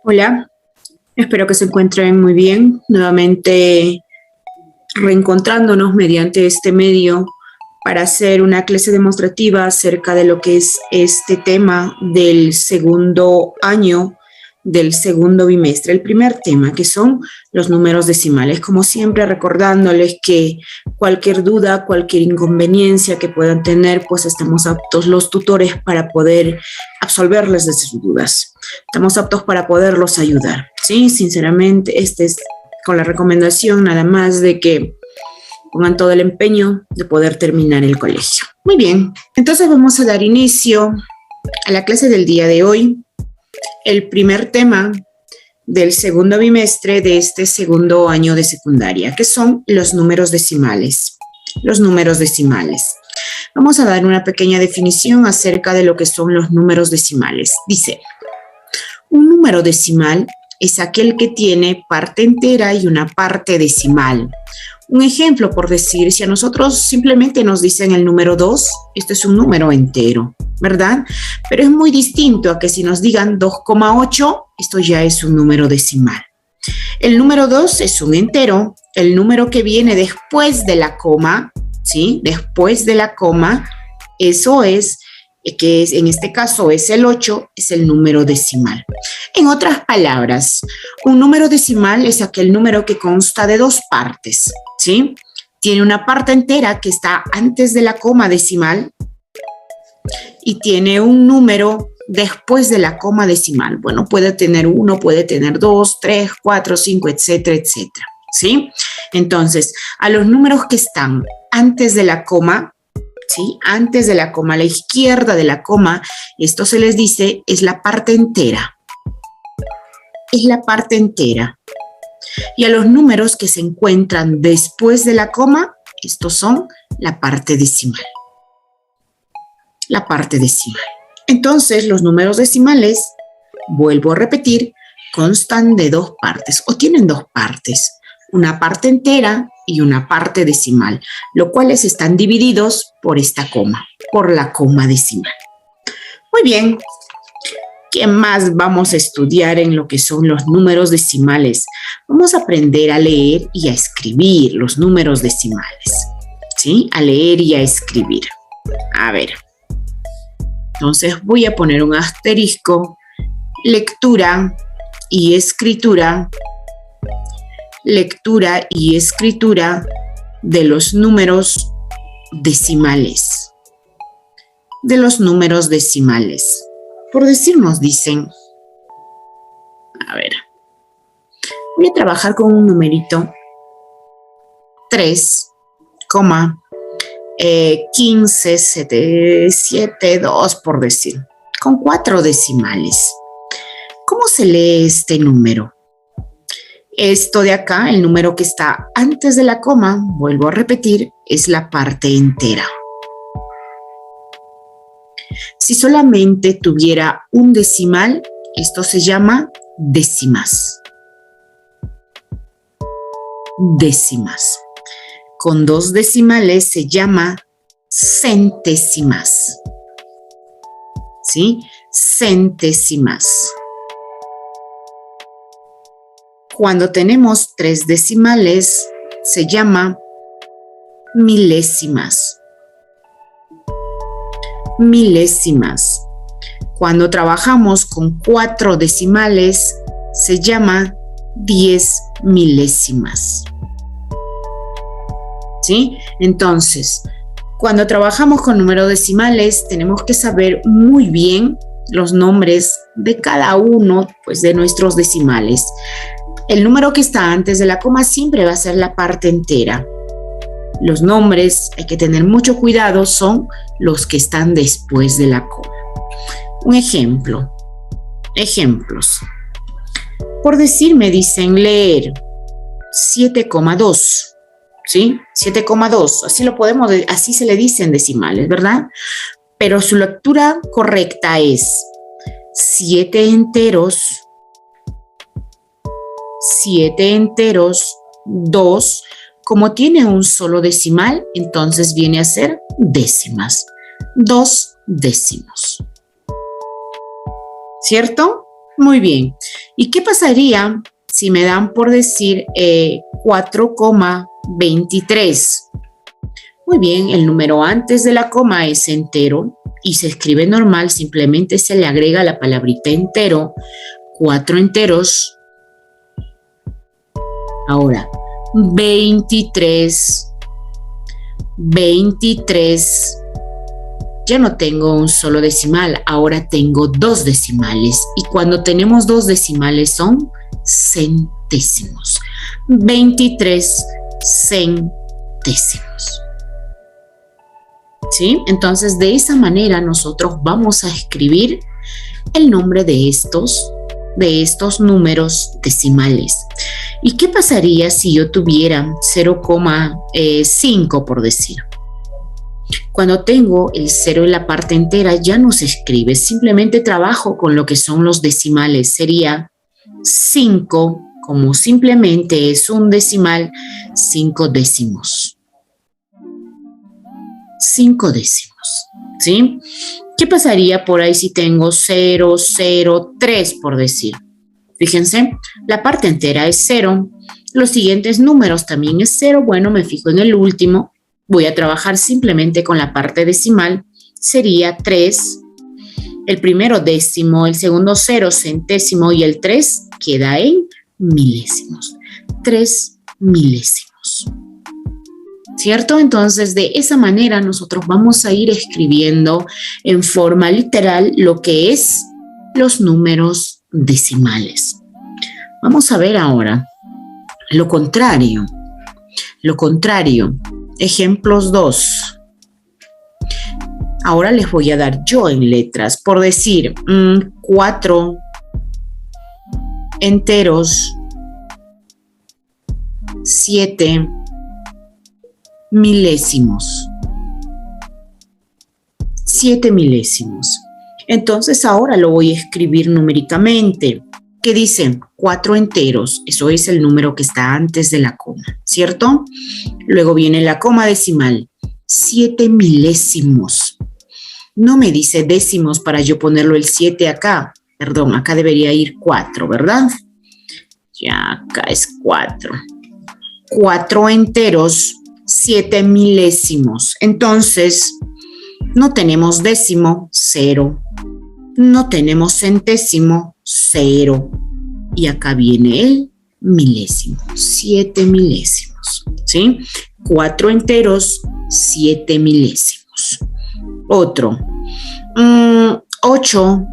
Hola, espero que se encuentren muy bien. Nuevamente reencontrándonos mediante este medio para hacer una clase demostrativa acerca de lo que es este tema del segundo año del segundo bimestre. El primer tema, que son los números decimales. Como siempre, recordándoles que cualquier duda, cualquier inconveniencia que puedan tener, pues estamos aptos los tutores para poder absolverles de sus dudas. Estamos aptos para poderlos ayudar, ¿sí? Sinceramente, este es con la recomendación nada más de que pongan todo el empeño de poder terminar el colegio. Muy bien, entonces vamos a dar inicio a la clase del día de hoy. El primer tema del segundo bimestre de este segundo año de secundaria, que son los números decimales. Los números decimales. Vamos a dar una pequeña definición acerca de lo que son los números decimales. Dice, un número decimal es aquel que tiene parte entera y una parte decimal. Un ejemplo, por decir, si a nosotros simplemente nos dicen el número 2, esto es un número entero, ¿verdad? Pero es muy distinto a que si nos digan 2,8, esto ya es un número decimal. El número 2 es un entero, el número que viene después de la coma, ¿sí? Después de la coma, eso es, que es, en este caso es el 8, es el número decimal. En otras palabras, un número decimal es aquel número que consta de dos partes, ¿sí? Tiene una parte entera que está antes de la coma decimal y tiene un número después de la coma decimal. Bueno, puede tener 1, puede tener 2, 3, 4, 5, etcétera, etcétera, ¿sí? Entonces, a los números que están antes de la coma, ¿sí? Antes de la coma, a la izquierda de la coma, esto se les dice es la parte entera. Es la parte entera. Y a los números que se encuentran después de la coma, estos son la parte decimal. La parte decimal. Entonces, los números decimales, vuelvo a repetir, constan de dos partes o tienen dos partes. Una parte entera y una parte decimal, los cuales están divididos por esta coma, por la coma decimal. Muy bien. ¿Qué más vamos a estudiar en lo que son los números decimales? Vamos a aprender a leer y a escribir los números decimales, ¿sí? A leer y a escribir. A ver. Entonces voy a poner un asterisco. Lectura y escritura. Lectura y escritura de los números decimales. De los números decimales. Por decir, nos dicen, a ver, voy a trabajar con un numerito 3,1572, por decir, con 4 decimales. ¿Cómo se lee este número? Esto de acá, el número que está antes de la coma, vuelvo a repetir, es la parte entera. Si solamente tuviera un decimal, esto se llama décimas. Décimas. Con 2 decimales se llama centésimas. ¿Sí? Centésimas. Cuando tenemos 3 decimales, se llama milésimas. Milésimas. Cuando trabajamos con 4 decimales, se llama 10 milésimas. ¿Sí? Entonces, cuando trabajamos con números decimales, tenemos que saber muy bien los nombres de cada uno, pues, de nuestros decimales. El número que está antes de la coma siempre va a ser la parte entera. Los nombres, hay que tener mucho cuidado, son los que están después de la coma. Un ejemplo. Ejemplos. Por decir, me dicen leer 7,2. ¿Sí? 7,2. Así lo podemos, así se le dicen decimales, ¿verdad? Pero su lectura correcta es 7 enteros, 2. Como tiene un solo decimal, entonces viene a ser décimas. 2 décimos. ¿Cierto? Muy bien. ¿Y qué pasaría si me dan por decir 4,23? Muy bien, el número antes de la coma es entero y se escribe normal, simplemente se le agrega la palabrita entero, 4 enteros. Ahora, 23, 23. Ya no tengo un solo decimal, ahora tengo 2 decimales. Y cuando tenemos 2 decimales son centésimos. 23 centésimos. ¿Sí? Entonces, de esa manera nosotros vamos a escribir el nombre de estos números decimales. ¿Y qué pasaría si yo tuviera 0,5 por decir? Cuando tengo el 0 en la parte entera ya no se escribe, simplemente trabajo con lo que son los decimales. Sería 5, como simplemente es un decimal, 5 décimos. 5 décimos, ¿sí? ¿Qué pasaría por ahí si tengo 0, 0, 3 por decir? Fíjense, la parte entera es 0. Los siguientes números también es 0. Bueno, me fijo en el último. Voy a trabajar simplemente con la parte decimal. Sería 3. El primero décimo, el segundo 0 centésimo y el 3 queda en milésimos. 3 milésimos. ¿Cierto? Entonces, de esa manera nosotros vamos a ir escribiendo en forma literal lo que es los números decimales. Vamos a ver ahora lo contrario. Lo contrario. Ejemplos 2. Ahora les voy a dar yo en letras. Por decir, 4 enteros, 7 milésimos. 7 milésimos. Entonces ahora lo voy a escribir numéricamente. ¿Qué dice? 4 enteros. Eso es el número que está antes de la coma, ¿cierto? Luego viene la coma decimal. 7 milésimos. No me dice décimos para yo ponerlo el 7 acá. Perdón, acá debería ir 4, ¿verdad? Ya acá es 4. 4 enteros, 7 milésimos. Entonces, no tenemos décimo, 0. No tenemos centésimo, 0. Y acá viene el milésimo, 7 milésimos, ¿sí? 4 enteros, 7 milésimos. Otro, 8,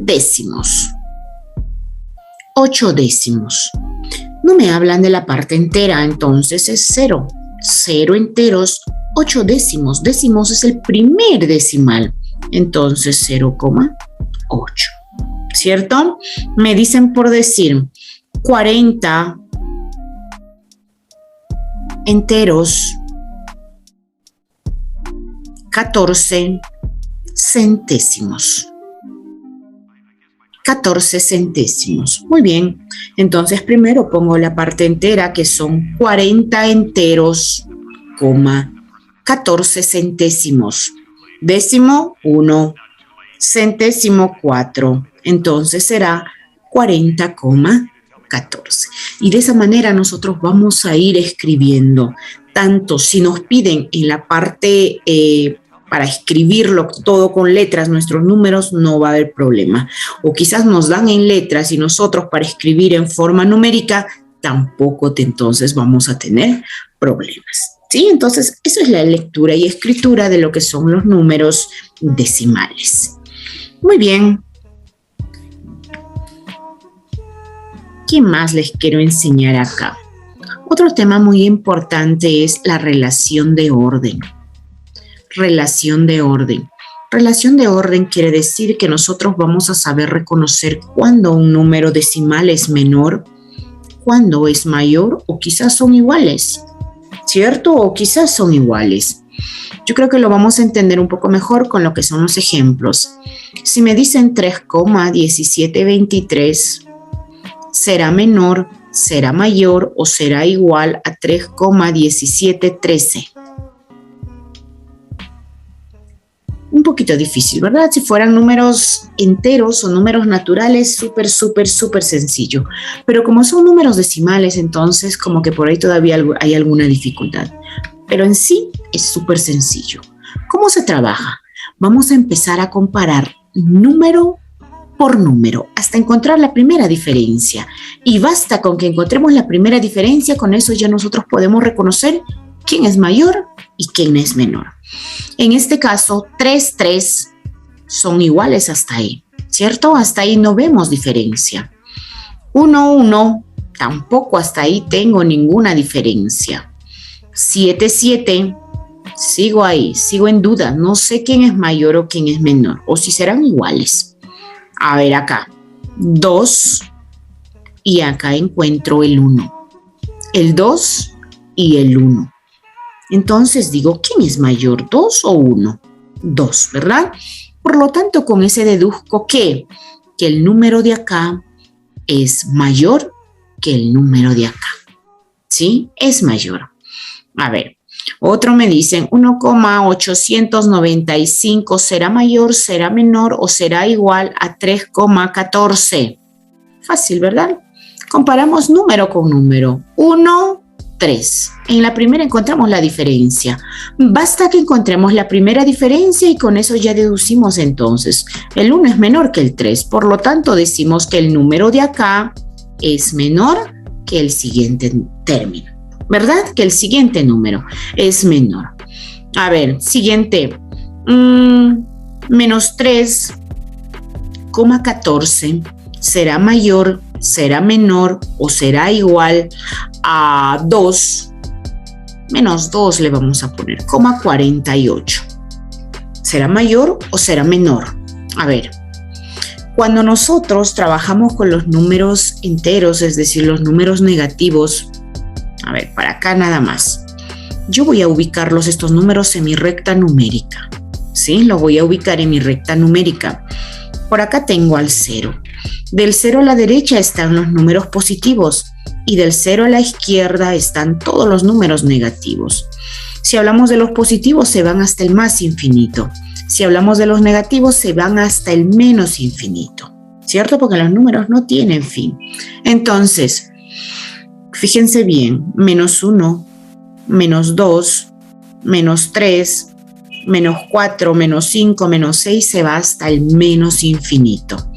décimos. 8 décimos. No me hablan de la parte entera, entonces es 0. 0 enteros, 8 décimos. Décimos es el primer decimal. Entonces 0,8. ¿Cierto? Me dicen por decir 40 enteros, 14 centésimos. 14 centésimos. Muy bien. Entonces primero pongo la parte entera que son 40 enteros, 14 centésimos. Décimo 1, centésimo 4. Entonces será 40,14. Y de esa manera nosotros vamos a ir escribiendo. Tanto si nos piden en la parte para escribirlo todo con letras, nuestros números, no va a haber problema. O quizás nos dan en letras y nosotros para escribir en forma numérica, tampoco entonces vamos a tener problemas. ¿Sí? Entonces, eso es la lectura y escritura de lo que son los números decimales. Muy bien. ¿Qué más les quiero enseñar acá? Otro tema muy importante es la relación de orden. Relación de orden. Relación de orden quiere decir que nosotros vamos a saber reconocer cuándo un número decimal es menor, cuándo es mayor o quizás son iguales, ¿cierto? O quizás son iguales. Yo creo que lo vamos a entender un poco mejor con lo que son los ejemplos. Si me dicen 3,1723, ¿será menor, será mayor o será igual a 3,1713? Un poquito difícil, ¿verdad? Si fueran números enteros o números naturales, súper sencillo. Pero como son números decimales, entonces como que por ahí todavía hay alguna dificultad. Pero en sí es súper sencillo. ¿Cómo se trabaja? Vamos a empezar a comparar número por número hasta encontrar la primera diferencia. Y basta con que encontremos la primera diferencia, con eso ya nosotros podemos reconocer quién es mayor y quién es menor. En este caso, 3 son iguales hasta ahí, ¿cierto? Hasta ahí no vemos diferencia. 1, tampoco hasta ahí tengo ninguna diferencia. 7, sigo ahí, sigo en duda, no sé quién es mayor o quién es menor, o si serán iguales. A ver acá, 2 y acá encuentro el 1. El 2 y el 1. Entonces digo, ¿quién es mayor, 2 o 1? 2, ¿verdad? Por lo tanto, con ese deduzco que el número de acá es mayor que el número de acá. ¿Sí? Es mayor. A ver, otro me dicen 1,895 será mayor, será menor o será igual a 3,14. Fácil, ¿verdad? Comparamos número con número. 1, 3. En la primera encontramos la diferencia. Basta que encontremos la primera diferencia y con eso ya deducimos entonces. El 1 es menor que el 3, por lo tanto decimos que el número de acá es menor que el siguiente término, ¿verdad? Que el siguiente número es menor. A ver, siguiente. Menos 3,14 será mayor, será menor o será igual a 2, menos 2 le vamos a poner, 48. ¿Será mayor o será menor? A ver, cuando nosotros trabajamos con los números enteros, es decir, los números negativos, a ver, para acá nada más, yo voy a ubicarlos, estos números, en mi recta numérica, ¿sí? Lo voy a ubicar en mi recta numérica. Por acá tengo al 0. Del 0 a la derecha están los números positivos y del 0 a la izquierda están todos los números negativos. Si hablamos de los positivos, se van hasta el más infinito. Si hablamos de los negativos, se van hasta el menos infinito, ¿cierto? Porque los números no tienen fin. Entonces, fíjense bien, menos 1, menos 2, menos 3, menos 4, menos 5, menos 6, se va hasta el menos infinito.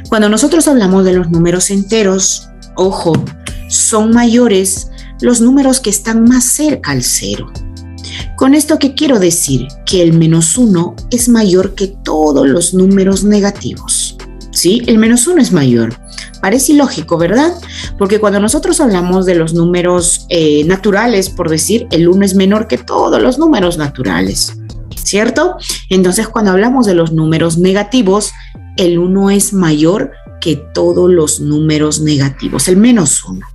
Cuando nosotros hablamos de los números enteros, ojo, son mayores los números que están más cerca al 0. ¿Con esto qué quiero decir? Que el menos 1 es mayor que todos los números negativos, ¿sí? El menos 1 es mayor. Parece ilógico, ¿verdad? Porque cuando nosotros hablamos de los números naturales, por decir, el 1 es menor que todos los números naturales, ¿cierto? Entonces, cuando hablamos de los números negativos, el 1 es mayor que todos los números negativos, el menos 1,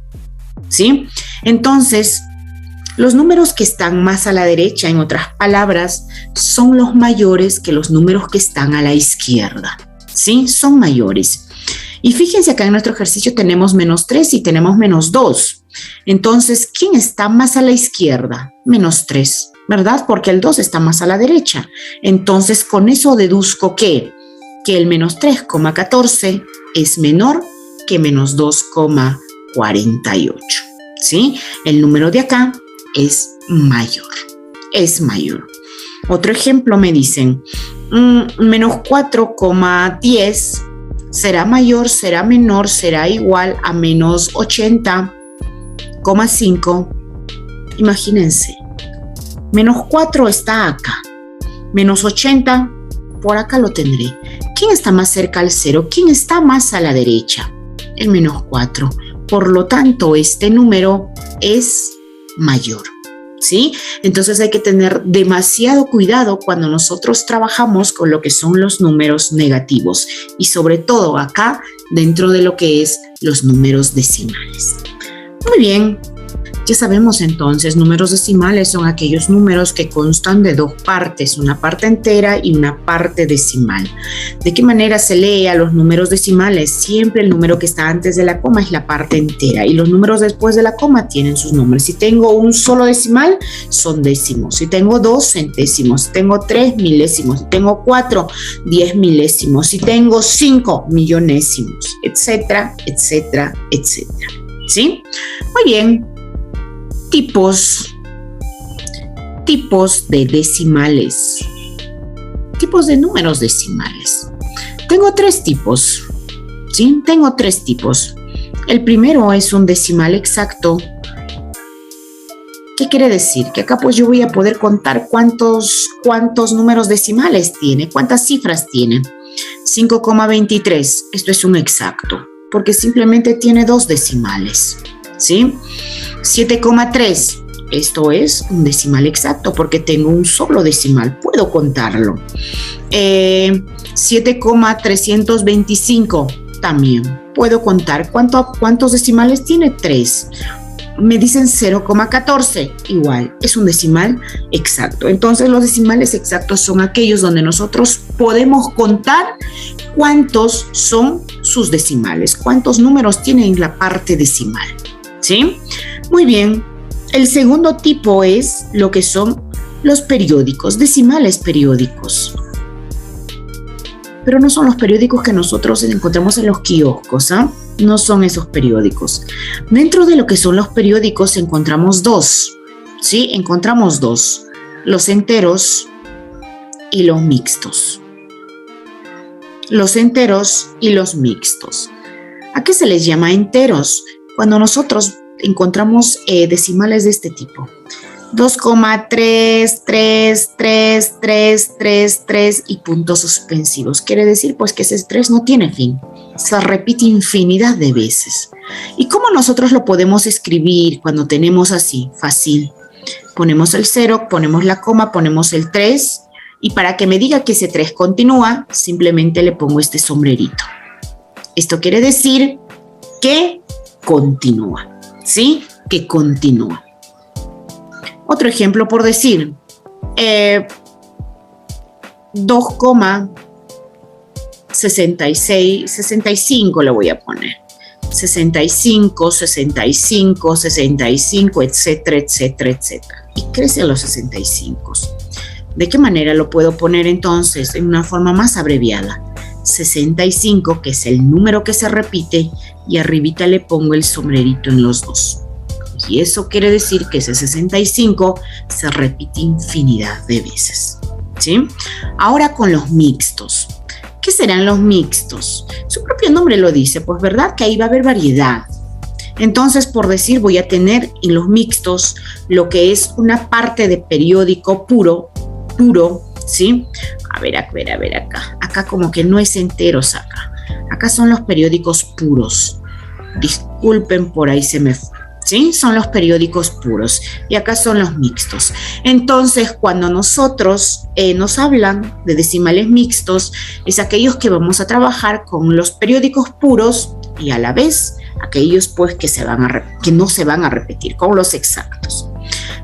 ¿sí? Entonces, los números que están más a la derecha, en otras palabras, son los mayores que los números que están a la izquierda, ¿sí? Son mayores. Y fíjense acá en nuestro ejercicio tenemos menos 3 y tenemos menos 2. Entonces, ¿quién está más a la izquierda? Menos 3, ¿verdad? Porque el 2 está más a la derecha. Entonces, con eso deduzco que el menos 3,14 es menor que menos 2,48, ¿sí? El número de acá es mayor, es mayor. Otro ejemplo me dicen, menos 4,10 será mayor, será menor, será igual a menos 80,5. Imagínense, menos 4 está acá, menos 80 por acá lo tendré. ¿Quién está más cerca al 0? ¿Quién está más a la derecha? El menos 4. Por lo tanto, este número es mayor, ¿sí? Entonces hay que tener demasiado cuidado cuando nosotros trabajamos con lo que son los números negativos y sobre todo acá dentro de lo que es los números decimales. Muy bien, Ya sabemos entonces, números decimales son aquellos números que constan de dos partes, una parte entera y una parte decimal. ¿De qué manera se lee a los números decimales? Siempre el número que está antes de la coma es la parte entera y los números después de la coma tienen sus nombres. Si tengo un solo decimal, son décimos. Si tengo 2, centésimos. Si tengo 3, milésimos. Si tengo 4, 10 milésimos. Si tengo 5, millonésimos, etcétera, etcétera, etcétera. ¿Sí? Muy bien. Tipos de decimales. Tipos de números decimales. Tengo 3 tipos. ¿Sí? Tengo 3 tipos. El primero es un decimal exacto. ¿Qué quiere decir? Que acá pues yo voy a poder contar cuántos números decimales tiene, cuántas cifras tiene. 5,23. Esto es un exacto, porque simplemente tiene 2 decimales. ¿Sí? 7,3. Esto es un decimal exacto porque tengo un solo decimal, puedo contarlo. 7,325 también puedo contar. ¿Cuántos decimales tiene? 3. Me dicen 0,14, igual, es un decimal exacto. Entonces los decimales exactos son aquellos donde nosotros podemos contar cuántos son sus decimales, cuántos números tienen la parte decimal. ¿Sí? Muy bien. El segundo tipo es lo que son los periódicos, decimales periódicos. Pero no son los periódicos que nosotros encontramos en los kioscos, ¿ah? No son esos periódicos. Dentro de lo que son los periódicos encontramos 2, ¿sí? Encontramos 2, los enteros y los mixtos. Los enteros y los mixtos. ¿A qué se les llama enteros? Cuando nosotros encontramos decimales de este tipo. 2,33333 y puntos suspensivos. Quiere decir pues que ese 3 no tiene fin. Se repite infinidad de veces. ¿Y cómo nosotros lo podemos escribir cuando tenemos así? Fácil. Ponemos el 0, ponemos la coma, ponemos el 3 y para que me diga que ese 3 continúa, simplemente le pongo este sombrerito. Esto quiere decir que continúa. ¿Sí? Que continúa. Otro ejemplo por decir, 2,65 le voy a poner. 65, 65, 65, etcétera, etcétera, etcétera. Y crece a los 65. ¿De qué manera lo puedo poner entonces? En una forma más abreviada. 65, que es el número que se repite, y arribita le pongo el sombrerito en los 2. Y eso quiere decir que ese 65 se repite infinidad de veces. ¿Sí? Ahora con los mixtos. ¿Qué serán los mixtos? Su propio nombre lo dice, pues verdad que ahí va a haber variedad. Entonces, por decir, voy a tener en los mixtos lo que es una parte de periódico puro, ¿sí? A ver acá. Acá como que no es enteros acá. Acá son los periódicos puros. Disculpen, por ahí se me fue. ¿Sí? Son los periódicos puros. Y acá son los mixtos. Entonces, cuando nosotros nos hablan de decimales mixtos, es aquellos que vamos a trabajar con los periódicos puros y a la vez aquellos pues que no se van a repetir, con los exactos.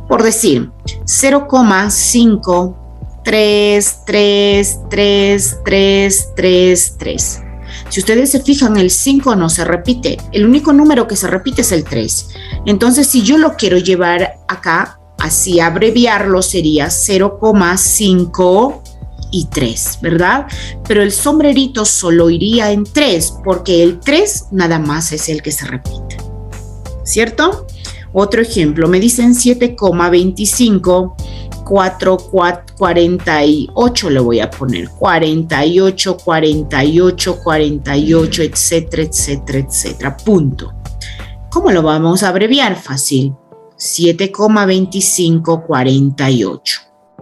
Por decir, 0,5333333. Si ustedes se fijan, el 5 no se repite. El único número que se repite es el 3. Entonces, si yo lo quiero llevar acá, así abreviarlo, sería 0,5 y 3, ¿verdad? Pero el sombrerito solo iría en 3, porque el 3 nada más es el que se repite. ¿Cierto? Otro ejemplo, me dicen 7,25. 48 le voy a poner, 48, 48, 48, etcétera, etcétera, etcétera, punto. ¿Cómo lo vamos a abreviar? Fácil, 7,2548.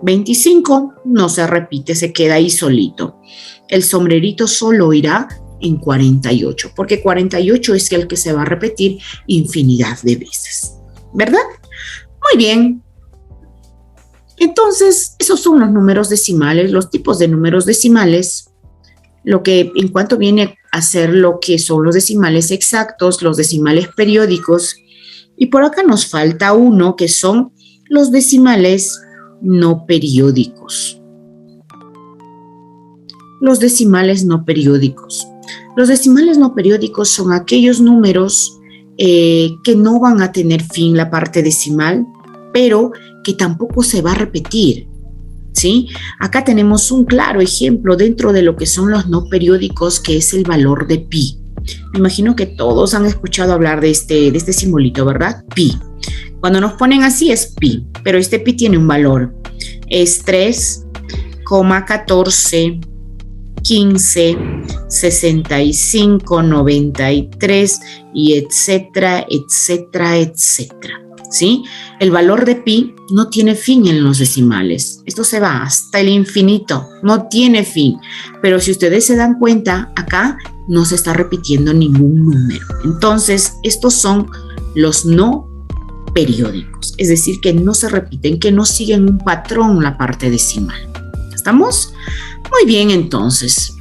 25 no se repite, se queda ahí solito. El sombrerito solo irá en 48, porque 48 es el que se va a repetir infinidad de veces, ¿verdad? Muy bien. Entonces, esos son los números decimales, los tipos de números decimales, lo que en cuanto viene a ser lo que son los decimales exactos, los decimales periódicos Y por acá nos falta uno, que son los decimales no periódicos. Los decimales no periódicos. Los decimales no periódicos son aquellos números que no van a tener fin la parte decimal, pero que tampoco se va a repetir, ¿sí? Acá tenemos un claro ejemplo dentro de lo que son los no periódicos, que es el valor de pi. Me imagino que todos han escuchado hablar de este simbolito, ¿verdad? Pi. Cuando nos ponen así es pi, pero este pi tiene un valor. Es 3,14, 15, 65, 93 y etcétera, etcétera, etcétera, ¿sí? El valor de pi no tiene fin en los decimales. Esto se va hasta el infinito, no tiene fin. Pero si ustedes se dan cuenta, acá no se está repitiendo ningún número. Entonces, estos son los no periódicos, es decir, que no se repiten, que no siguen un patrón la parte decimal. ¿Estamos? Muy bien, entonces.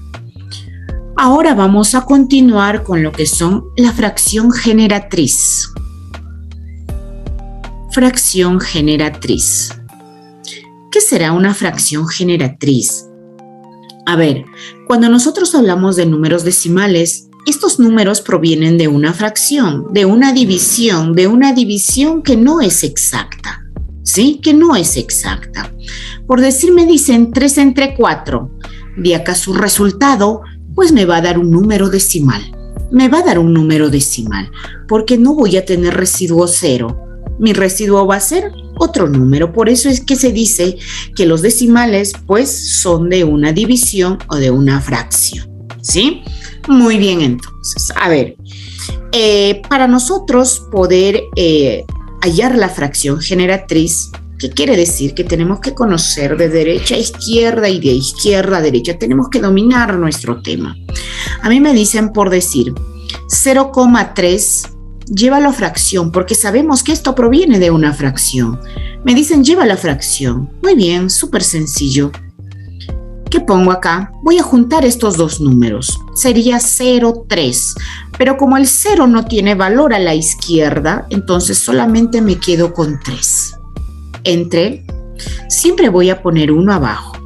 Ahora vamos a continuar con lo que son la fracción generatriz. Fracción generatriz. ¿Qué será una fracción generatriz? A ver, cuando nosotros hablamos de números decimales, estos números provienen de una fracción, de una división que no es exacta, ¿sí? Que no es exacta. Por decir, me dicen 3 entre 4. De acá su resultado, pues me va a dar un número decimal. Me va a dar un número decimal, porque no voy a tener residuo 0. Mi residuo va a ser otro número. Por eso es que se dice que los decimales, pues, son de una división o de una fracción, ¿sí? Muy bien, entonces. A ver, para nosotros poder hallar la fracción generatriz, ¿qué quiere decir? Que tenemos que conocer de derecha a izquierda y de izquierda a derecha. Tenemos que dominar nuestro tema. A mí me dicen, por decir, 0,3 llévalo a fracción, porque sabemos que esto proviene de una fracción. Me dicen, lleva la fracción. Muy bien, súper sencillo. ¿Qué pongo acá? Voy a juntar estos dos números. Sería 0,3. Pero como el 0 no tiene valor a la izquierda, entonces solamente me quedo con 3. Entre, siempre voy a poner 1 abajo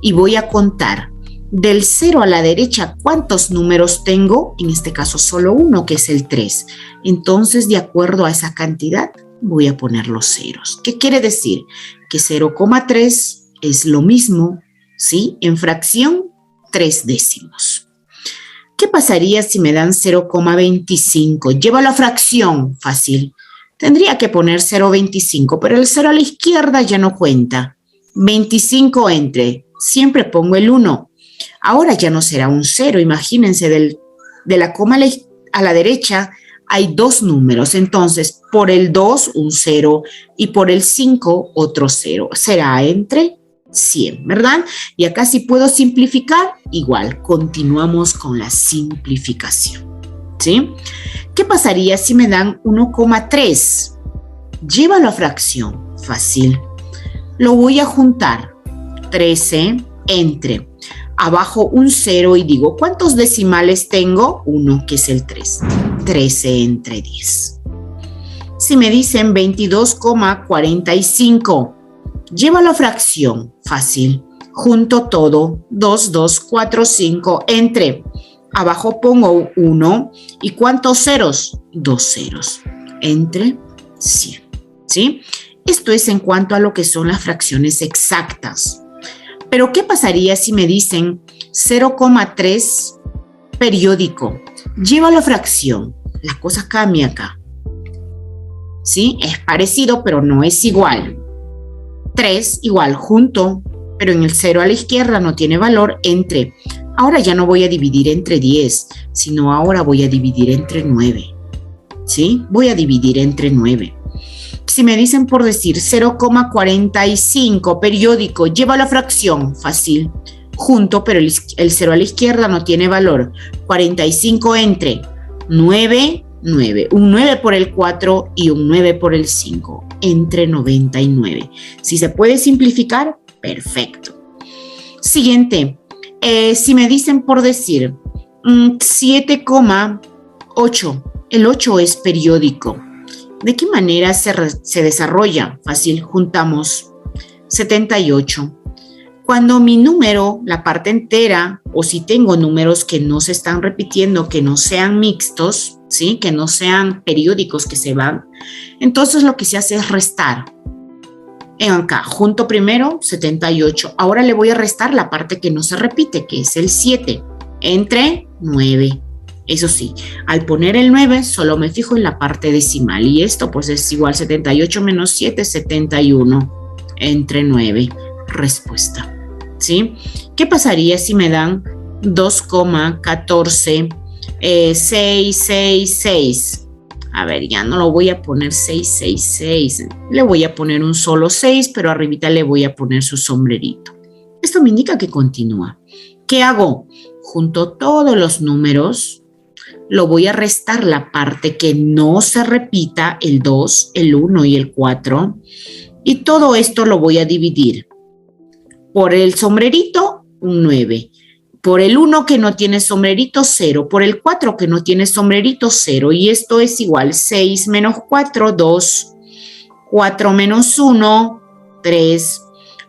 y voy a contar del 0 a la derecha cuántos números tengo, en este caso solo uno, que es el 3. Entonces, de acuerdo a esa cantidad, voy a poner los ceros. ¿Qué quiere decir? Que 0,3 es lo mismo, ¿sí? En fracción, 3 décimos. ¿Qué pasaría si me dan 0,25? Llevo la fracción, fácil. Tendría que poner 0,25, pero el 0 a la izquierda ya no cuenta. 25 entre, siempre pongo el 1. Ahora ya no será un 0, imagínense, de la coma a la derecha hay dos números, entonces por el 2 un 0 y por el 5 otro 0, será entre 100, ¿verdad? Y acá si puedo simplificar, igual, continuamos con la simplificación, ¿sí? ¿Qué pasaría si me dan 1,3? Llévalo a fracción, fácil. Lo voy a juntar, 13 entre, abajo un 0 y digo, ¿cuántos decimales tengo? 1, que es el 3. 13 entre 10. Si me dicen 22,45, llévalo a fracción, fácil. Junto todo, 2, 2, 4, 5, entre, abajo pongo 1, ¿y cuántos ceros? 2 ceros, entre 100, ¿sí? Esto es en cuanto a lo que son las fracciones exactas. Pero, ¿qué pasaría si me dicen 0,3 periódico? Llévalo a fracción. La cosa cambia acá. ¿Sí? Es parecido, pero no es igual. 3 igual, junto, pero en el 0 a la izquierda no tiene valor, entre. Ahora ya no voy a dividir entre 10, sino ahora voy a dividir entre 9. ¿Sí? Voy a dividir entre 9. Si me dicen por decir 0,45 periódico, lleva la fracción, fácil, junto, pero el 0 a la izquierda no tiene valor. 45 entre 9, 9. Un 9 por el 4 y un 9 por el 5, entre 99. Si se puede simplificar, perfecto. Siguiente, si me dicen por decir 7,8, el 8 es periódico. ¿De qué manera se desarrolla? Fácil, juntamos 78. Cuando mi número, la parte entera, o si tengo números que no se están repitiendo, que no sean mixtos, ¿sí? Que no sean periódicos que se van, entonces lo que se hace es restar. Acá, junto primero 78. Ahora le voy a restar la parte que no se repite, que es el 7, entre 9. Eso sí, al poner el 9 solo me fijo en la parte decimal y esto pues es igual 78 menos 7, 71 entre 9. Respuesta. ¿Sí? ¿Qué pasaría si me dan 2,14,666? A ver, ya no lo voy a poner 666. Le voy a poner un solo 6, pero arribita le voy a poner su sombrerito. Esto me indica que continúa. ¿Qué hago? Junto todos los números, lo voy a restar la parte que no se repita, el 2, el 1 y el 4. Y todo esto lo voy a dividir. Por el sombrerito, un 9. Por el 1 que no tiene sombrerito, 0. Por el 4 que no tiene sombrerito, 0. Y esto es igual 6 menos 4, 2. 4 menos 1, 3.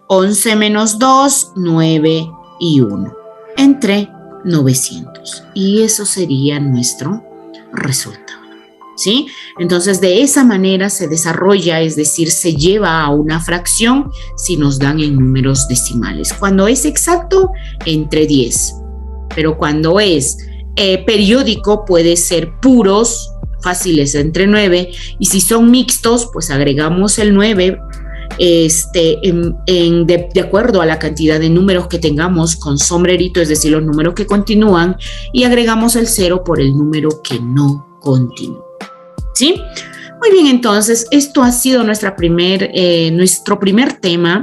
11 menos 2, 9 y 1. Entre 900. Y eso sería nuestro resultado. ¿Sí? Entonces, de esa manera se desarrolla, es decir, se lleva a una fracción si nos dan en números decimales. Cuando es exacto, entre 10. Pero cuando es periódico, puede ser puros, fáciles, entre 9. Y si son mixtos, pues agregamos el 9 de acuerdo a la cantidad de números que tengamos con sombrerito, es decir, los números que continúan, y agregamos el 0 por el número que no continúa. ¿Sí? Muy bien, entonces, esto ha sido nuestro primer tema,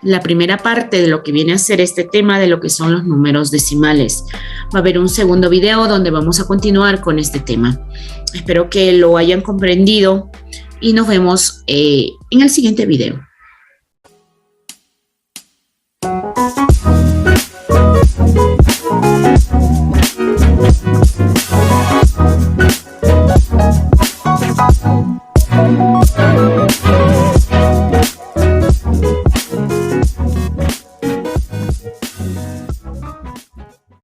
la primera parte de lo que viene a ser este tema de lo que son los números decimales. Va a haber un segundo video donde vamos a continuar con este tema. Espero que lo hayan comprendido y nos vemos en el siguiente video.